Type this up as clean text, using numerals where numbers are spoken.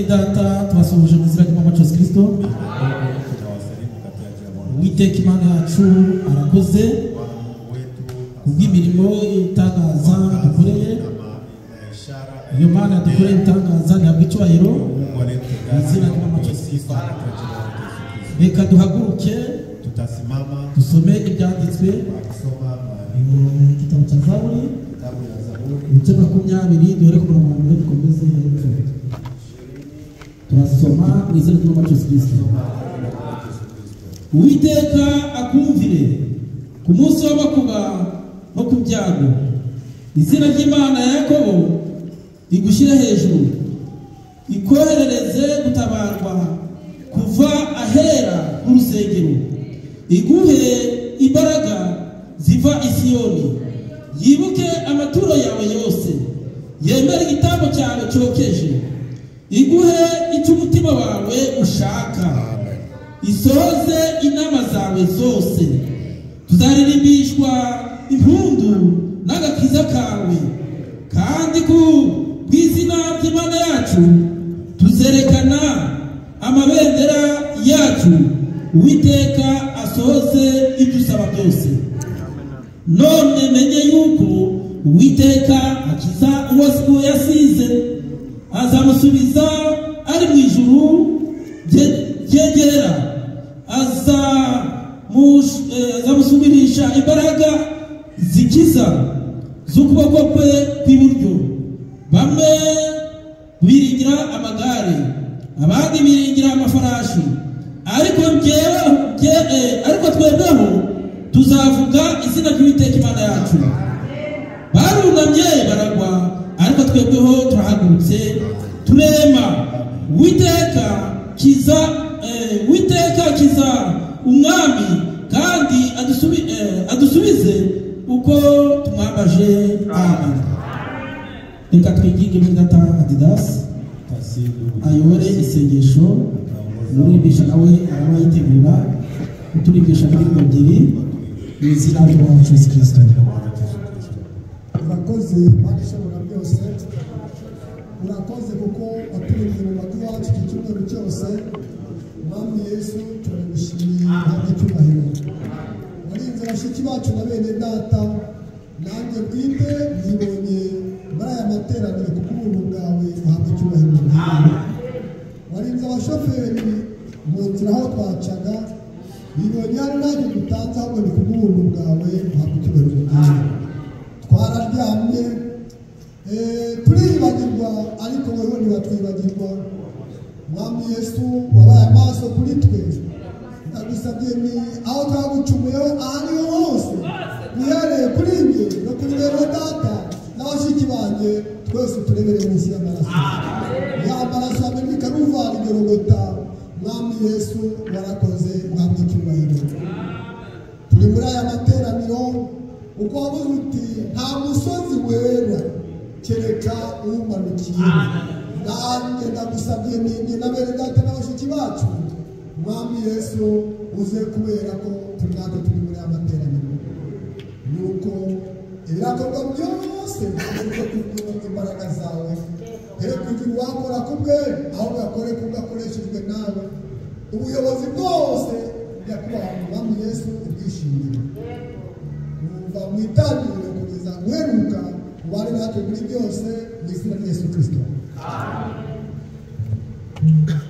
data twasuhuje mu izina ry'Umwami wacu Yesu Kristo. Uwiteka Imana yacu arakoze kubw'imirimo itangaza dukoreye. Iyo Mana dukoreye itangaza ntabwo icyubahiro mu izina ry'Umwami wacu Yesu Kristo. Reka duhaguruke dusome ibyanditswe mu gitabo cya Zaburi ibice 20 duhere ku murongo wa 1 dukomeze hepfo. Turasoma mu izina ry'Umwami wacu Yesu Kristo. Uwiteka akumvire ku munsi w'amakuba no ku byago. Izina ry'Imana ya Yakobo rigushyire hejuru, ikoherereze gutabarwa kuva ahera h'urusengero, iguhe imbaraga ziva i Siyoni, yibuke amaturo yawe yose, yemere igitambo cyawe cyokeje, iguhe icyo umutima wawe ushaka, isohoze inama zawe zose. Tuzaririmbishwa impundu n'agakiza kawe, kandi ku bw'izina ry'Imana yacu tuzerekana amabendera yacu. Uwiteka asohoze ibyo usaba byose. None menye yuko Uwiteka akiza uwo yasize, azamusubiza ari mu ijuru ryegera, azamusubirisha imbaraga zikiza z'ukuboko kwe kw'iburyo. Bamwe biringira amagare, abandi biringira amafarashi, ariko twebweho tuzavuga izina ry'Uwiteka Imana yacu. Barunamye baragwa, ariko twebweho turahagurutse turema. Uwiteka kiza umwami, kandi adusubize uko tumwambaje. Amen. Reka twigige muri data Adidas ayobore isengesho. Umuririmbisha nawe araba yitegura kuturimbisha indirimbo ebyiri mu izina ry'Umwami wacu Yesu Kristo. Urakoze Mana ishobora byose, urakoze kuko waturindira mu matu wacu iki cyumweru cyose. Mwami Yesu turagushimiye kandi cyubahiro. Warinze bashiki bacu na bene data, nanjye bwite nibonye muri aya materaniro kuko ubuntu bwawe uhabwa icyubahiro. Warinze abashoferi mu nzira aho twacaga, bibonye hano nanjye dutanze ahubwo ni kubw'ubuntu bwawe uhabwa icyubahiro. Twararyamye turibagirwa, ariko wowe ntiwatwibagirwa. Mwami Yesu wabaye amaso kuri twe, ndagusabye ni aho twagucumuyeho ahariho hose, uhereye kuri njye no kuri bene data n'abashiki banjye, twese turebere munsi y'amaraso. Ya maraso amenye Karuvari Golgota. Mwami Yesu warakoze, uhabwe icyubahiro. Turi muri aya materaniro uko wavuze uti nta musozi wera kereka uwumanukiye. Nanjye ndagusabye ninjye na bene data n'abashiki bacu, Mwami Yesu uze kubera ko turi natwe turi muri aya materaniro, nuko ibirakorwa byose bikorwa kubw'imbaraga imbaraga zawe. Here kugira wakora kubwe, aho gakore kugakoreshejwe nawe. Ubuyobozi bwose byakubaha Mwami Yesu ubwishimire. Umva mu itangiriro kugeza guheruka, ubane natwe muri byose mu izina rya Yesu Kristo. Amen.